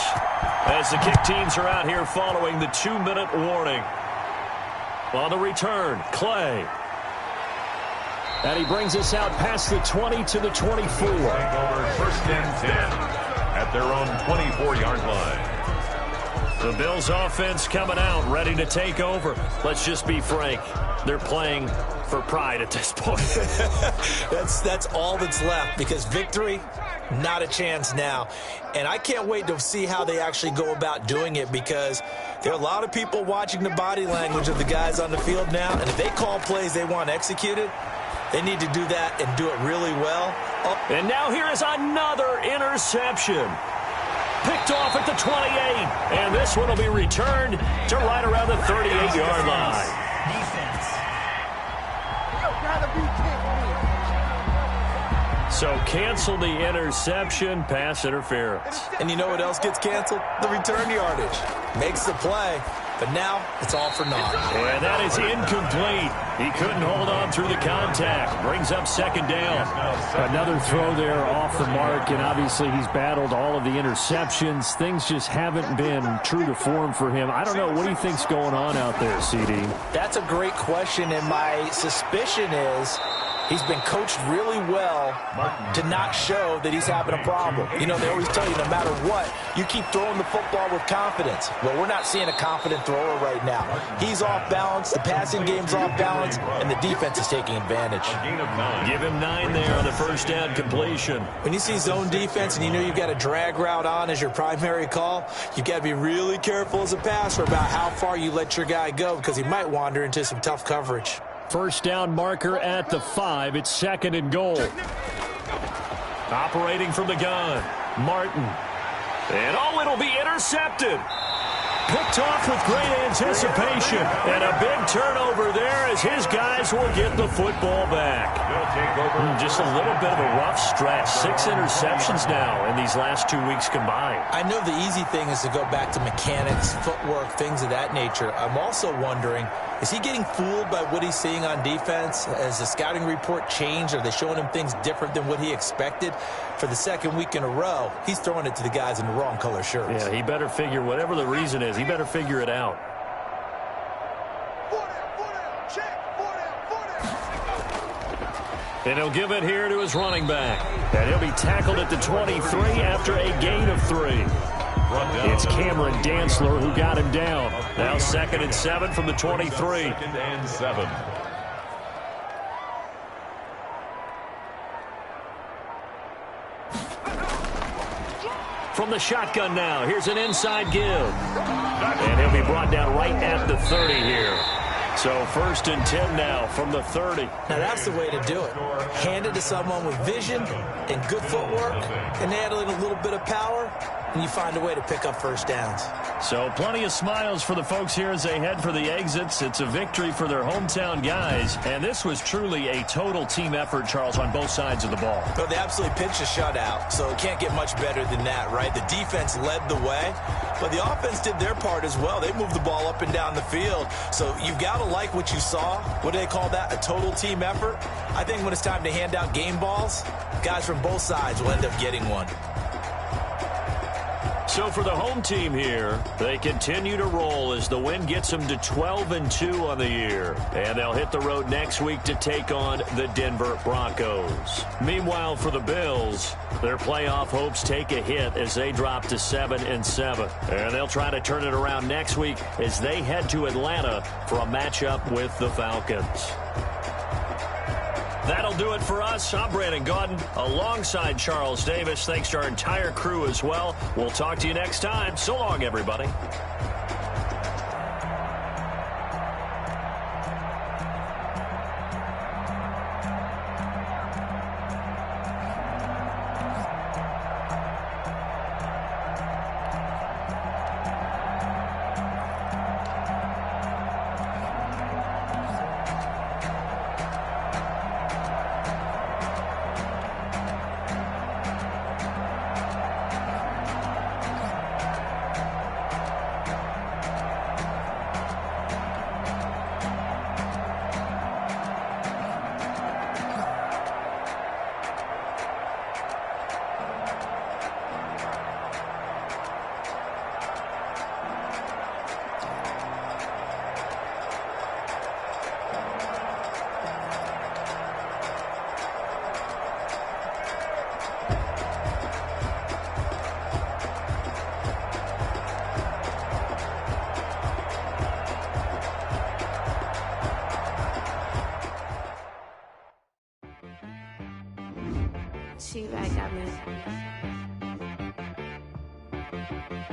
as the kick teams are out here following the 2-minute warning. On the return, Clay. And he brings us out past the 20 to the 24. 1st and 10 at their own 24-yard line. The Bills offense coming out, ready to take over. Let's just be frank. They're playing for pride at this point. That's all that's left, because victory, not a chance now. And I can't wait to see how they actually go about doing it, because there are a lot of people watching the body language of the guys on the field now. And if they call plays they want executed, they need to do that and do it really well. And now here is another interception. Picked off at the 28. And this one will be returned to right around the 38-yard line. So cancel the interception, pass interference. And you know what else gets canceled? The return yardage. Makes the play, but now it's all for naught. And that is incomplete. He couldn't hold on through the contact. Brings up 2nd down. Another throw there off the mark, and obviously he's battled all of the interceptions. Things just haven't been true to form for him. I don't know. What do you think's going on out there, CD? That's a great question, and my suspicion is he's been coached really well to not show that he's having a problem. You know, they always tell you no matter what, you keep throwing the football with confidence. Well, we're not seeing a confident thrower right now. He's off balance, the passing game's off balance, and the defense is taking advantage. Give him 9 there on the 1st down completion. When you see zone defense and you know you've got a drag route on as your primary call, you've got to be really careful as a passer about how far you let your guy go, because he might wander into some tough coverage. 1st down marker at the 5. It's 2nd and goal. Operating from the gun, Martin. And it'll be intercepted. picked off with great anticipation. And a big turnover there as his guys will get the football back. Just a little bit of a rough stretch. 6 interceptions now in these last 2 weeks combined. I know the easy thing is to go back to mechanics, footwork, things of that nature. I'm also wondering, is he getting fooled by what he's seeing on defense? Has the scouting report changed? Are they showing him things different than what he expected? For the second week in a row, he's throwing it to the guys in the wrong color shirts. Yeah, he better figure, whatever the reason is, he better figure it out. And he'll give it here to his running back. And he'll be tackled at the 23 after a gain of 3. It's Cameron Dantzler who got him down. Now 2nd and 7 from the 23. 2nd and 7. From the shotgun now, here's an inside give. And he'll be brought down right at the 30 here. So 1st and 10 now from the 30. Now that's the way to do it. Hand it to someone with vision and good footwork and add in a little bit of power, and you find a way to pick up first downs. So plenty of smiles for the folks here as they head for the exits. It's a victory for their hometown guys. And this was truly a total team effort, Charles, on both sides of the ball. Well, they absolutely pitched a shutout, so it can't get much better than that, right? The defense led the way, but the offense did their part as well. They moved the ball up and down the field. So you've got to like what you saw. What do they call that? A total team effort? I think when it's time to hand out game balls, guys from both sides will end up getting one. So for the home team here, they continue to roll as the win gets them to 12-2 on the year. And they'll hit the road next week to take on the Denver Broncos. Meanwhile, for the Bills, their playoff hopes take a hit as they drop to 7-7. And they'll try to turn it around next week as they head to Atlanta for a matchup with the Falcons. That'll do it for us. I'm Brandon Gaudin alongside Charles Davis. Thanks to our entire crew as well. We'll talk to you next time. So long, everybody.